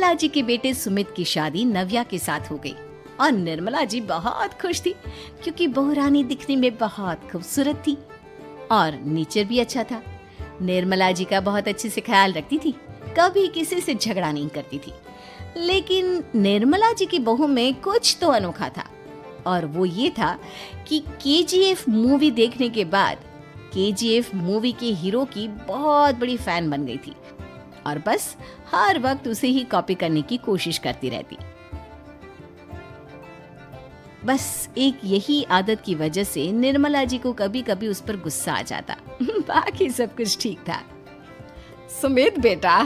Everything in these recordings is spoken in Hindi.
निर्मला जी के बेटे सुमित की शादी नव्या के साथ हो गई और निर्मला जी बहुत खुश थी क्योंकि बहू रानी दिखने में बहुत खूबसूरत थी और नेचर भी अच्छा था। निर्मला जी का बहुत अच्छे से ख्याल रखती थी, कभी किसी से झगड़ा नहीं करती थी। लेकिन निर्मला जी की बहू में कुछ तो अनोखा था और वो ये था कि केजीएफ मूवी देखने के बाद केजीएफ मूवी के हीरो की बहुत बड़ी फैन बन गई थी और बस हर वक्त उसे ही कॉपी करने की कोशिश करती रहती। बस एक यही आदत की वजह से निर्मला जी को कभी कभी उस पर गुस्सा आ जाता। बाकी सब कुछ ठीक था। सुमित बेटा,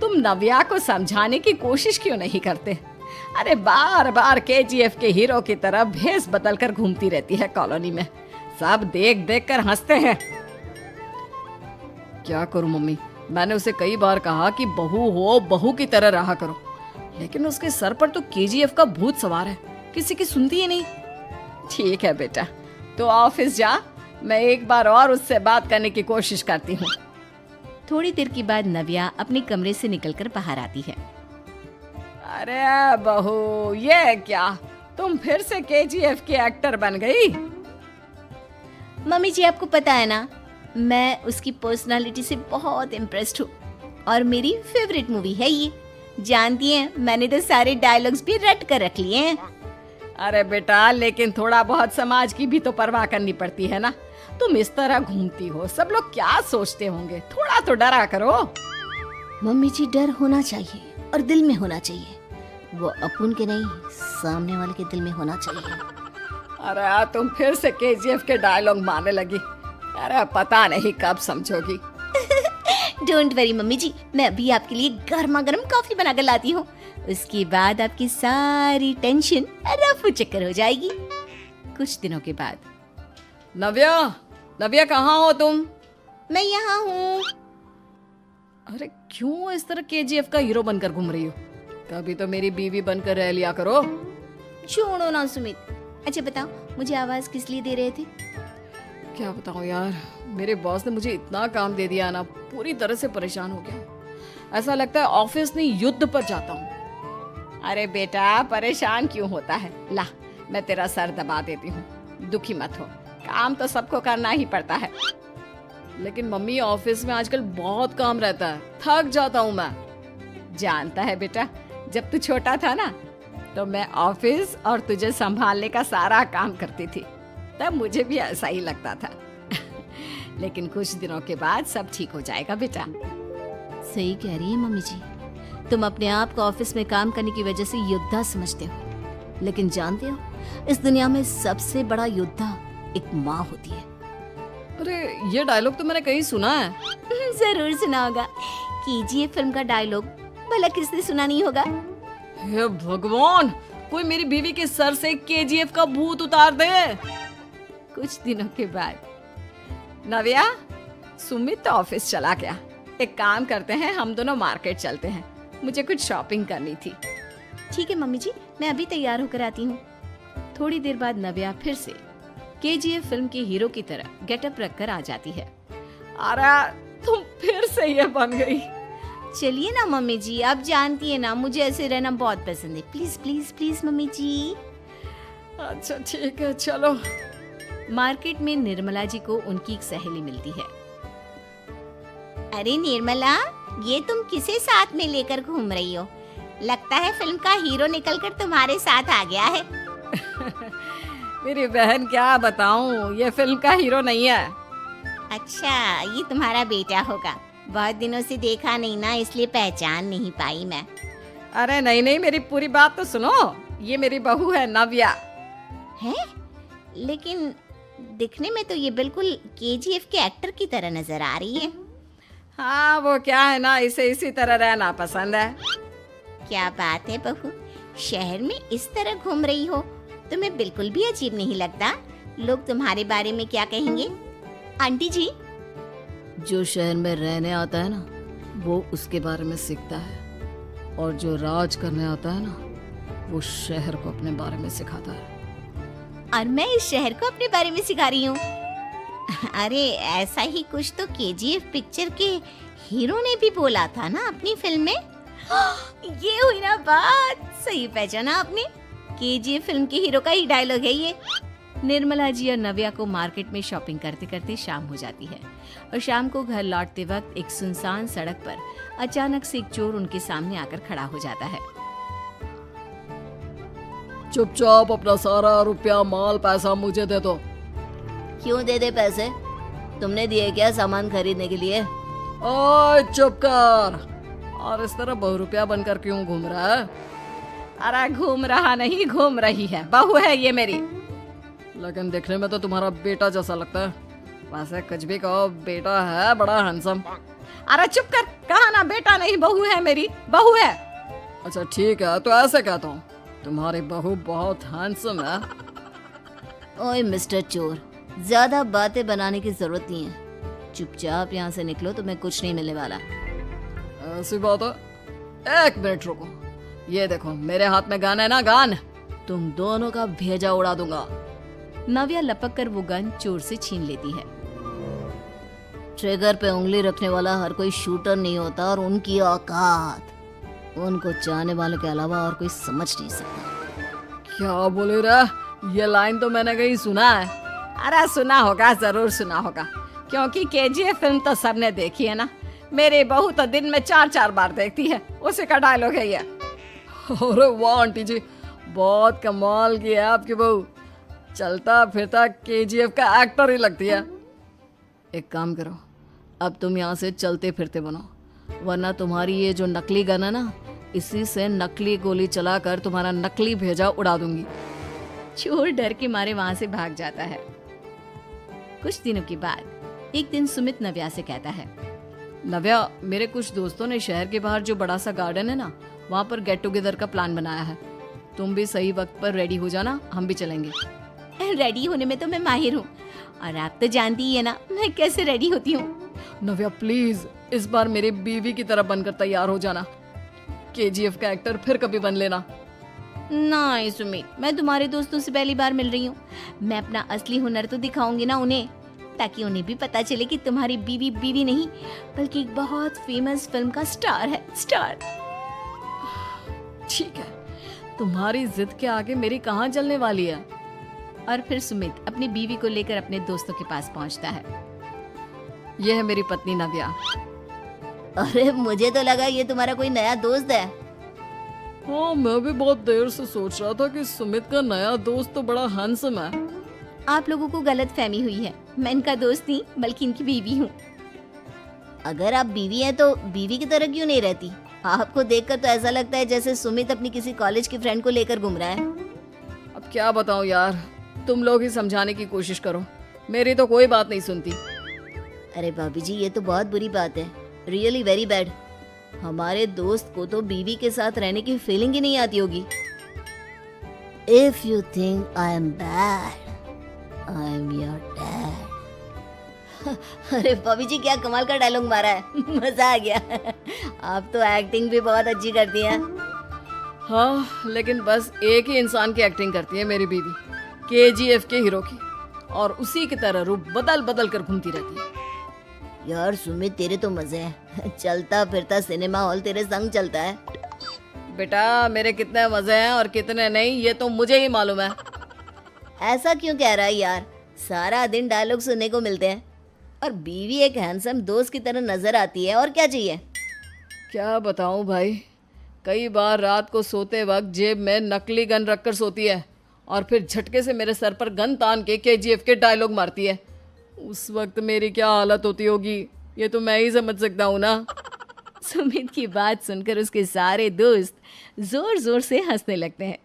तुम नव्या को समझाने की कोशिश क्यों नहीं करते? अरे बार बार केजीएफ के हीरो की तरह भेस बदलकर घूमती रहती है कॉलोनी में, सब देख देख कर हंसते हैं। क्या करूं मम्मी, मैंने उसे कई बार कहा कि बहू हो, बहू की तरह रहा करो, लेकिन उसके सर पर तो केजीएफ का भूत सवार है, किसी की सुनती ही नहीं। ठीक है बेटा, तो ऑफिस जा, मैं एक बार और उससे बात करने की कोशिश करती हूँ। थोड़ी देर के बाद नव्या अपने कमरे से निकलकर बाहर आती है। अरे बहू, ये क्या, तुम फिर से केजीएफ की एक्टर बन गई? मम्मी जी, आपको पता है ना, मैं उसकी पर्सनालिटी से बहुत इम्प्रेस्ड हूँ और मेरी फेवरेट मूवी है ये। जानती हैं, मैंने तो सारे डायलॉग्स भी रट कर रख लिए हैं। अरे बेटा, लेकिन थोड़ा बहुत समाज की भी तो परवाह करनी पड़ती है ना। तुम इस तरह घूमती हो, सब लोग क्या सोचते होंगे, थोड़ा तो डरा करो। मम्मी जी, डर होना चाहिए और दिल में होना चाहिए, वो अपन के नहीं, सामने वाले के दिल में होना चाहिए। अरे तुम फिर से केजीएफ के डायलॉग मारने लगी। अरे पता नहीं कब समझोगी। डोंट वरी मम्मी जी, मैं अभी आपके लिए गर्मा गर्म कॉफी बनाकर लाती हूँ, उसके बाद आपकी सारी टेंशन रफू चक्कर हो जाएगी। कुछ दिनों के बाद, नव्या कहाँ हो तुम? मैं यहाँ हूँ। अरे क्यों इस तरह केजीएफ का हीरो बनकर घूम रही हो? कभी तो मेरी बीवी बनकर रह लिया करो। छोड़ो ना सुमित। अच्छा बताओ, मुझे आवाज किस लिए दे रहे थे? क्या बताऊं यार, मेरे बॉस ने मुझे इतना काम दे दिया ना, पूरी तरह से परेशान हो गया। ऐसा लगता है ऑफिस नहीं, युद्ध पर जाता हूँ। अरे बेटा, परेशान क्यों होता है? ला, मैं तेरा सर दबा देती हूँ, दुखी मत हो, काम तो सबको करना ही पड़ता है। लेकिन मम्मी, ऑफिस में आजकल बहुत काम रहता है, थक जाता हूँ मैं। जानता है बेटा, जब तू छोटा था ना, तो मैं ऑफिस और तुझे संभालने का सारा काम करती थी, तब मुझे भी ऐसा ही लगता था। लेकिन कुछ दिनों के बाद सब ठीक हो जाएगा बेटा। सही कह रही है मम्मी जी, तुम अपने आप को ऑफिस में काम करने की वजह से योद्धा समझते हो, लेकिन जानते हो, इस दुनिया में सबसे बड़ा योद्धा एक माँ होती है। अरे ये डायलॉग तो मैंने कहीं सुना है। जरूर सुना होगा, केजीएफ फिल्म का डायलॉग, भला किसने सुना नहीं होगा? हे भगवान, कोई मेरी बीवी के सर से केजीएफ का भूत उतार दे। कुछ दिनों के बाद, नव्या, सुमित तो ऑफिस चला गया, एक काम करते हैं, हम दोनों मार्केट चलते हैं, मुझे कुछ शॉपिंग करनी थी। ठीक है मम्मी जी, मैं अभी तैयार होकर आती हूँ। थोड़ी देर बाद नव्या फिर से केजीएफ फिल्म के हीरो की तरह गेटअप रखकर आ जाती है। अरे तुम फिर से ये बन गई। चलिए ना मम्मी जी, आप जानती है ना, मुझे ऐसे रहना बहुत पसंद है। प्लीज प्लीज प्लीज मम्मी जी। अच्छा ठीक है, चलो। मार्केट में निर्मला जी को उनकी एक सहेली मिलती है। अरे निर्मला, ये तुम किसे साथ में लेकर घूम रही हो? लगता है फिल्म का हीरो निकलकर तुम्हारे साथ आ गया है। मेरी बहन, क्या बताऊं, ये फिल्म का हीरो नहीं है। अच्छा, ये तुम्हारा बेटा होगा, बहुत दिनों से देखा नहीं ना, इसलिए पहचान नहीं पाई मैं। अरे नहीं नहीं, मेरी पूरी बात तो सुनो, ये मेरी बहू है नव्या। है? लेकिन दिखने में तो ये बिल्कुल केजीएफ के एक्टर की तरह नजर आ रही है। हाँ, वो क्या है ना, इसे इसी तरह रहना पसंद है। क्या बात है बहू, शहर में इस तरह घूम रही हो, तुम्हें बिल्कुल भी अजीब नहीं लगता? लोग तुम्हारे बारे में क्या कहेंगे? आंटी जी, जो शहर में रहने आता है ना, वो उसके बारे में सीखता है, और जो राज करने आता है ना, वो शहर को अपने बारे में सिखाता है। और मैं इस शहर को अपने बारे में सिखा रही हूँ। अरे ऐसा ही कुछ तो केजीएफ पिक्चर के हीरो ने भी बोला था ना अपनी फिल्म में। ये हुई ना बात, सही पहचाना आपने। केजीएफ फिल्म के हीरो का ही डायलॉग है ये। निर्मला जी और नव्या को मार्केट में शॉपिंग करते करते शाम हो जाती है और शाम को घर लौटते वक्त एक सुनसान सड़क पर अचानक से एक चोर उनके सामने आकर खड़ा हो जाता है। चुपचाप अपना सारा रुपया माल पैसा मुझे दे दो। क्यों दे दे पैसे? तुमने दिए क्या सामान खरीदने के लिए? ओए चुप कर। और इस तरह बहुरुपया बनकर क्यों घूम रहा है? अरे घूम रहा नहीं, घूम रही है, बहू है ये मेरी। लेकिन देखने में तो तुम्हारा बेटा जैसा लगता है। वैसे कुछ भी कहो, बेटा है बड़ा हैंडसम। अरे चुप कर, कहा ना बेटा नहीं बहू है मेरी, बहू है। अच्छा ठीक है, तो ऐसे कहता हूँ, तुम्हारी बहू बहुत हैंडसम है। ओए मिस्टर चोर, ज्यादा बातें बनाने की जरूरत नहीं है। चुपचाप यहाँ से निकलो, तुम्हें कुछ नहीं मिलने वाला। ऐसी बात है? एक मिनट रुको, ये देखो मेरे हाथ में गन है ना, गन। तुम दोनों का भेजा उड़ा दूंगा। नव्या लपक कर वो गन चोर से छीन लेती है। ट्रिगर पे उंगली रखने वाला हर कोई शूटर नहीं होता, और उनकी औकात उनको चाहने वालों के अलावा और कोई समझ नहीं सकता। क्या बोले रे? ये लाइन तो मैंने कहीं सुना है। अरे सुना होगा, जरूर सुना होगा, क्योंकि केजीएफ फिल्म तो सबने देखी है ना। मेरी बहू तो दिन में 4-4 बार देखती है, उसी का डायलॉग है ये। अरे वाह आंटी जी, बहुत कमाल की है आपकी बहू। चलता फिरता केजीएफ का एक्टर ही लगती है। एक काम करो, अब तुम यहाँ से चलते फिरते बनो, वरना तुम्हारी ये जो नकली गन है ना, इसी से नकली गोली चलाकर तुम्हारा नकली भेजा उड़ा दूंगी। चोर डर के मारे वहां से भाग जाता है। कुछ दिनों के बाद एक दिन सुमित नव्या से कहता है, नव्या, मेरे कुछ दोस्तों ने शहर के बाहर जो बड़ा सा गार्डन है ना, वहाँ पर गेट टुगेदर का प्लान बनाया है। तुम भी सही वक्त पर रेडी हो जाना, हम भी चलेंगे। रेडी होने में तो मैं माहिर हूँ, और आप तो जानती ही है ना मैं कैसे रेडी होती हूँ। नव्या प्लीज, इस बार मेरी बीवी की तरह बनकर तैयार हो जाना। केजीएफ का एक्टर फिर कभी बन लेना। नहीं सुमित, मैं तुम्हारे दोस्तों से पहली बार मिल रही हूँ। मैं अपना असली हुनर तो दिखाऊंगी ना उन्हें, ताकि उन्हें भी पता चले कि तुम्हारी बीवी बीवी नहीं, बल्कि एक बहुत फेमस फिल्म का स्टार है, स्टार। ठीक है, तुम्हारी जिद के आगे मेरी कहाँ चलने वाली है। और फिर सुमित अपनी बीवी को लेकर अपने दोस्तों के पास पहुंचता है। यह है मेरी पत्नी नव्या। अरे मुझे तो लगा ये तुम्हारा कोई नया दोस्त है। हाँ, मैं भी बहुत देर से सोच रहा था कि सुमित का नया दोस्त तो बड़ा हैंडसम है। आप लोगों को गलत फहमी हुई है, मैं इनका दोस्त नहीं बल्कि इनकी बीवी हूँ। अगर आप बीवी हैं तो बीवी की तरह क्यों नहीं रहती? आपको देखकर तो ऐसा लगता है जैसे सुमित अपनी किसी कॉलेज की फ्रेंड को लेकर घूम रहा है। अब क्या बताऊं यार, तुम लोग ही समझाने की कोशिश करो, मेरी तो कोई बात नहीं सुनती। अरे भाभी जी, ये तो बहुत बुरी बात है, रियली वेरी बैड। हमारे दोस्त को तो बीवी के साथ रहने की फीलिंग ही नहीं आती होगी। If you think I am bad, I am your dad. अरे भाभी जी, क्या कमाल का डायलॉग मारा है, मजा आ गया। आप तो एक्टिंग भी बहुत अच्छी करती हैं। हाँ, लेकिन बस एक ही इंसान की एक्टिंग करती है मेरी बीवी, केजीएफ के हीरो की, और उसी की तरह रूप बदल बदल कर घूमती रहती है। यार सुमित, तेरे तो मजे हैं, चलता फिरता सिनेमा हॉल तेरे संग चलता है। बेटा, मेरे कितने मजे हैं और कितने नहीं, ये तो मुझे ही मालूम है। ऐसा क्यों कह रहा है यार? सारा दिन डायलॉग सुनने को मिलते हैं, और बीवी एक हैंडसम दोस्त की तरह नजर आती है, और क्या चाहिए? क्या बताऊं भाई, कई बार रात को सोते वक्त जेब में नकली गन रखकर सोती है, और फिर झटके से मेरे सर पर गन तान के केजीएफ के डायलॉग मारती है। उस वक्त मेरी क्या हालत होती होगी, ये तो मैं ही समझ सकता हूँ ना। सुमित की बात सुनकर उसके सारे दोस्त जोर जोर से हंसने लगते हैं।